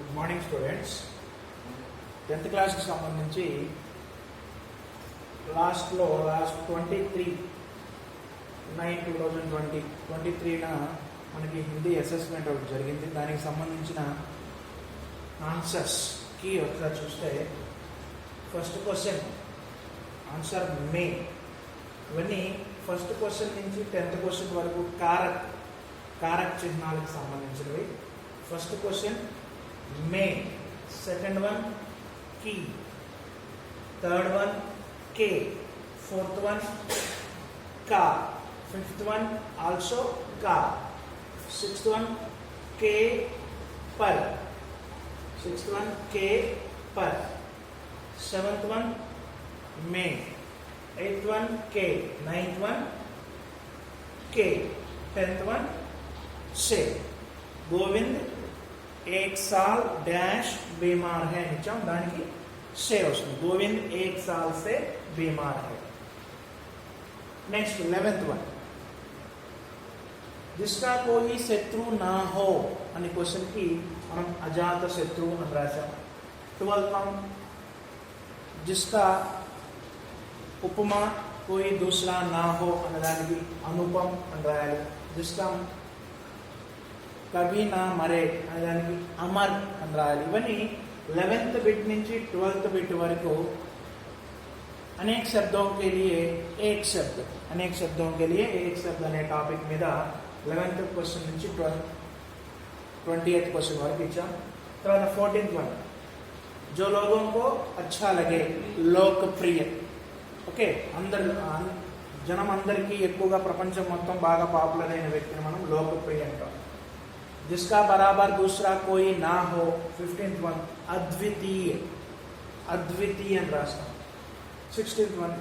Good morning students. 10th క్లాస్కి సంబంధించి last 23/9/2023న మనకి హిందీ అసెస్మెంట్ ఒకటి జరిగింది. దానికి సంబంధించిన ఆన్సర్స్కి ఒకసారి చూస్తే ఫస్ట్ క్వశ్చన్ ఆన్సర్ మే. ఇవన్నీ ఫస్ట్ క్వశ్చన్ నుంచి 10th క్వశ్చన్ వరకు కారక్ చిహ్నాలకు సంబంధించినవి. ఫస్ట్ క్వశ్చన్ మే, సెకండ్ వన్ కీ, థర్డ్ వన్ కే, ఫోర్త్ వన్ కా, ఫిఫ్త్ వన్ ఆల్సో కా, సిక్స్త్ వన్ కే పర్, సెవెంత్ వన్ మే, ఎయిత్ వన్ కే, నైన్త్ వన్ కే, 10th వన్ से गोविंद एक साल डैश बीमार है निचाम दानी की से उसमें गोविंद एक साल से बीमार है. नेक्स्ट 11th वन जिसका कोई शत्रु ना हो अने क्वेश्चन की हम अजात शत्रु అని రాశాం. 12th वन जिसका उपमा कोई दूसरा ना हो అనే దానికి అనుపम అని రాయాలి. जिसका कभी ना मरे అనే దానికి అమర్ అని రాయాలి. ఇవన్నీ 11th बिट నుంచి 12th बिट వరకు అనేక శబ్దों के लिए एक शब्द అనే టాపిక్ మీద 11th క్వశ్చన్ నుంచి 20th క్వశ్చన్ వరకు ఇచ్చాం. తర్వాత 14th वन जो लोगों को अच्छा लगे लोकप्रिय. ఓకే, జనం అందరికీ ఎక్కువగా ప్రపంచం మొత్తం బాగా పాపులర్ అయిన వ్యక్తిని మనం లోకప్రియ అంటాం. जिसका बराबर दूसरा कोई ना हो 15th वन अद्वितीय అని రాస్తాం. 16th वन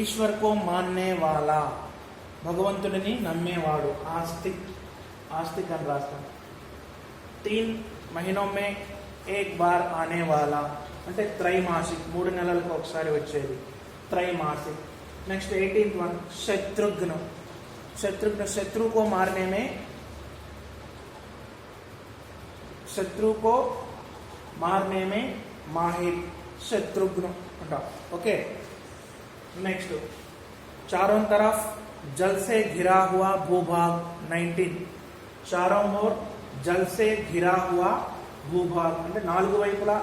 ईश्वर को मानने वाला భగవంతుడిని నమ్మేవాడు आस्तिक అని రాస్తాం. 3 महीनों में एक बार आने वाला అంటే త్రైమాసిक 3 నెలలకు ఒకసారి వచ్చేది త్రైమాసిक. नेक्स्ट 18th वन शत्रुघ्न शत्रु को मारने में माहिर शत्रुघ्न अंटाम. ओके, नेक्स्ट चारों तरफ जल से घिरा हुआ भूभाग 19 चारों ओर जल से घिरा हुआ भूभाग అంటే 4 వైపులా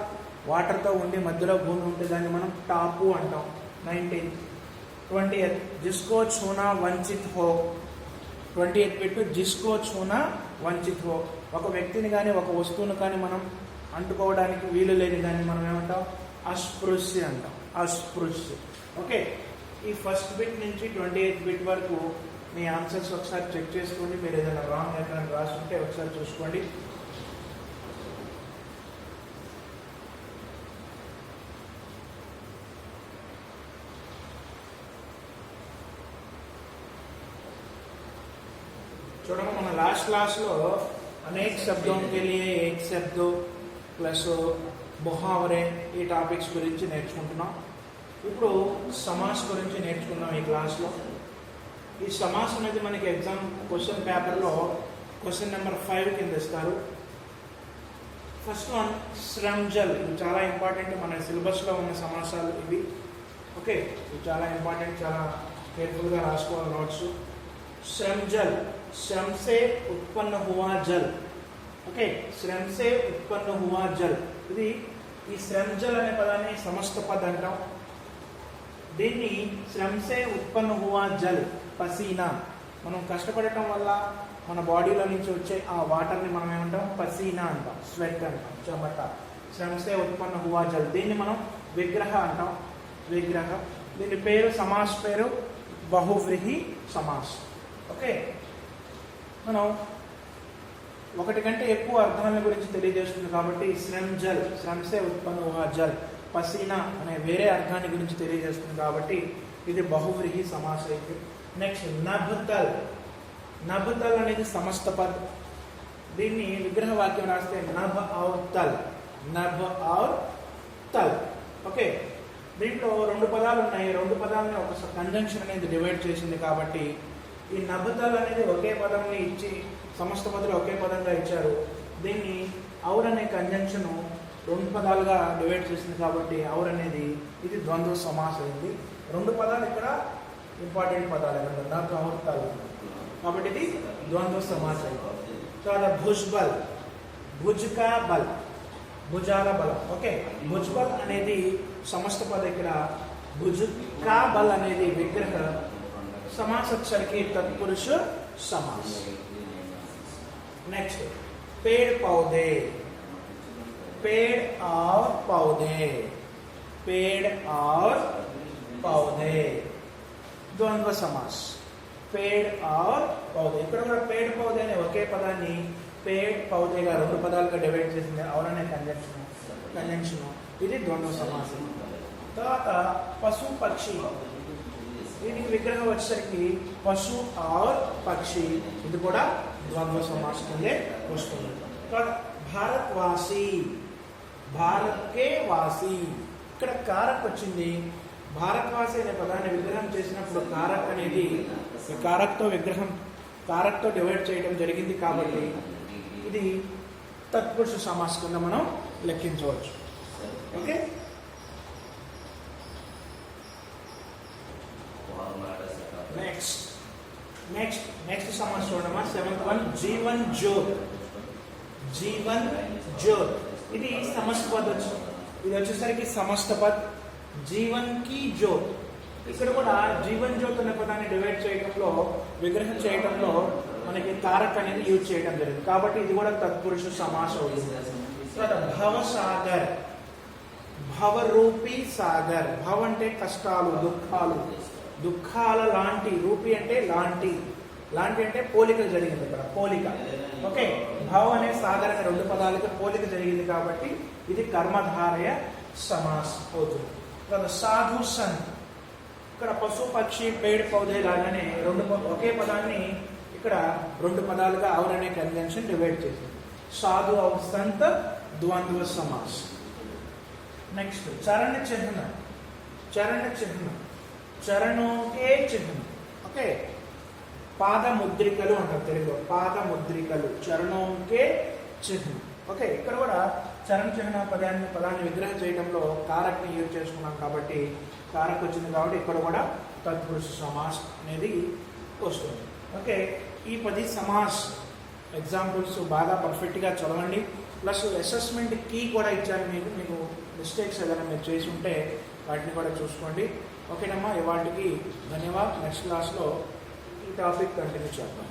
వాటర్ తో ఉండి మధ్యలో భూమి ఉంటే దాన్ని మనం టాపు అంటాం. 19 20th जिसको छूना वंचित हो 20th బిట్ जिसको छूना वंचित हो ఒక వ్యక్తిని కానీ ఒక వస్తువును కానీ మనం అంటుకోవడానికి వీలు లేని దాన్ని మనం ఏమంటాం అస్పృశ్య అంటాం. అస్పృశ్య. ఓకే, ఈ ఫస్ట్ బిట్ నుంచి 28th బిట్ వరకు మీ ఆన్సర్స్ ఒకసారి చెక్ చేసుకోండి. మీరు ఏదైనా రాంగ్ ఎక్కడ రాస్తుంటే ఒకసారి చూసుకోండి. చూడండి, మన లాస్ట్ క్లాస్లో అనేక శబ్దों के लिए एक शब्द ప్లస్ ముహావరే ఈ టాపిక్స్ గురించి నేర్చుకుంటున్నాం. ఇప్పుడు సమాస్ గురించి నేర్చుకున్నాం ఈ క్లాస్లో. ఈ సమాస్ అనేది మనకి ఎగ్జామ్ క్వశ్చన్ పేపర్లో క్వశ్చన్ నెంబర్ 5 కింద ఇస్తారు. ఫస్ట్ వన్ శ్రమ్జల్. ఇవి చాలా ఇంపార్టెంట్, మన సిలబస్లో ఉన్న సమాసాలు ఇవి. ఓకే, ఇవి చాలా ఇంపార్టెంట్, చాలా కేర్ఫుల్గా రాసుకోవాలి నోట్స్. శ్రమ్జల్ श्रम से उत्पन्न हुआ जल. ఓకే, శ్రమ్ సే ఉత్పన్న హువా జల్. ఇది ఈ శ్రమ్ జల్ అనే పదాన్ని సమస్త పద్ అంటాం. దీన్ని శ్రమ్ సే ఉత్పన్న హువా జల్ పసీనా. మనం కష్టపడటం వల్ల మన బాడీలో నుంచి వచ్చే ఆ వాటర్ని మనం ఏమంటాం పసీనా అంటాం, స్వెట్ అంటాం, చెమట. శ్రమ్ సే ఉత్పన్న హువా జల్. దీన్ని మనం విగ్రహ అంటాం, విగ్రహ. దీని పేరు సమాస్ పేరు బహువ్రీహి సమాస్. ఓకే, మనం ఒకటి కంటే ఎక్కువ అర్థాల గురించి తెలియజేస్తుంది కాబట్టి శ్రమ్ జల్, శ్రమ్ సే ఉత్పన్న హువా జల్, పసీనా అనే వేరే అర్థాన్ని గురించి తెలియజేస్తుంది కాబట్టి ఇది బహువ్రీహి సమాస్ అయితే. నెక్స్ట్ నభ్తల్. నభ్తల్ అనేది సమస్త పద్. దీన్ని విగ్రహ వాక్యం రాస్తే నభ్ ఔర్ తల్, నభ్ ఔర్ తల్. ఓకే, దీంట్లో 2 పదాలు ఉన్నాయి. 2 పదాలని ఒక కంజంక్షన్ అనేది డివైడ్ చేసింది కాబట్టి ఈ నభతల్ అనేది ఒకే పదంని ఇచ్చి సమస్త పదాలు ఒకే పదంగా ఇచ్చారు. దీన్ని ఔర్ అనే కంజంక్షన్ రెండు పదాలుగా డివైడ్ చేసింది కాబట్టి ఔర్ అనేది ఇది ద్వంద్వ సమాసం అయింది. రెండు పదాలు ఇక్కడ ఇంపార్టెంట్ పదాలు నాకు ఔర్ కాబట్టి ఇది ద్వంద్వ సమాసం. తర్వాత భుజ్బల్, భుజ్కా బల్, భుజాల బలం. ఓకే, భుజ్బల్ అనేది సమస్త పదం. ఇక్కడ భుజ్కా బల్ అనేది విగ్రహ समास వచ్చరికి तत्पुरुष समास. नेक्स्ट पेड़ पौधे, पेड़ और पौधे, पेड़ और पौधे द्वंद्व समास. पेड़ और पौधे ఇక్కడ కూడా पेड़ पौधे అనే ఒకే పదాన్ని पेड़ पौधे గా రెండు పదాలుగా డివైడ్ చేసింది और అనే కంజంక్షన్. ఇది ద్వంద్వ సమాసం. తర్వాత పశు పక్షి, దీనికి విగ్రహం వచ్చేసరికి పశు ఆర్ పక్షి, ఇది కూడా ద్వంద్వ సమాసం కిందే వస్తుంది. భారత్ వాసి, భారత్ కే వాసి, ఇక్కడ కారక్ వచ్చింది. భారత్ వాసి అనే పదాన్ని విగ్రహం చేసినప్పుడు కారక్ అనేది కారక్తో డివైడ్ చేయడం జరిగింది కాబట్టి ఇది తత్పురుష సమాసం కింద మనం లెక్కించవచ్చు. ఓకే, నెక్స్ట్ సమాస్ చూడమా. 7th వన్ జీవన్ జ్యోత్, జీవన్ జ్యోత్ ఇది సమస్త పద్ వచ్చింది. ఇది వచ్చేసరికి సమస్త పద్ జీవన్ కి జ్యోత్. ఇక్కడ కూడా జీవన్ జ్యోత్ అనే పదాన్ని డివైడ్ చేయడంలో విగ్రహం చేయడంలో మనకి కారక్ అనేది యూజ్ చేయడం జరిగింది కాబట్టి ఇది కూడా తత్పురుష సమాసం అవుతుంది. తర్వాత భవసాగర్, భవరూపీ సాగర్. భవ అంటే కష్టాలు, దుఃఖాలు, దుఃఖాల లాంటి, రూపి అంటే లాంటి, లాంటి అంటే పోలిక జరిగింది ఇక్కడ, పోలిక. ఓకే, భవ అనే సాగర్ అనే రెండు పదాలకి పోలిక జరిగింది కాబట్టి ఇది కర్మధారయ సమాస్ అవుతుంది. సాధు సంత్, ఇక్కడ పశు పక్షి పేడ్ పౌధే లాగానే ఒకే పదాన్ని ఇక్కడ రెండు పదాలుగా ఔర్ అనే కంజంక్షన్ డివైడ్ చేసింది. సాధు और संत द्वंद्व समास. నెక్స్ట్ చరణ చిహ్న, చరణ చిహ్న, చరణం కే చిహ్న. ఓకే, పాద ముద్రికలు అంటారు తెలుగులో, పాద ముద్రికలు, చరణం కే చిహ్న. ఓకే, ఇక్కడ కూడా చరణ చిహ్న పదాన్ని విగ్రహం చేయడంలో కారక్ని యూజ్ చేసుకున్నాం కాబట్టి కారక్ వచ్చింది కాబట్టి ఇక్కడ కూడా తత్పురుష సమాస్ అనేది వస్తుంది. ఓకే, ఈ 10 సమాస్ ఎగ్జాంపుల్స్ బాగా పర్ఫెక్ట్గా చదవండి. ప్లస్ అసెస్మెంట్ కీ కూడా ఇచ్చాను మీకు మిస్టేక్స్ ఏదైనా మీరు చేసి ఉంటే వాటిని కూడా చూసుకోండి. ఓకేనమ్మా, ఇవాటికి ధన్యవాదాలు. నెక్స్ట్ క్లాస్లో ఈ టాపిక్ కంటిన్యూ చేద్దాం.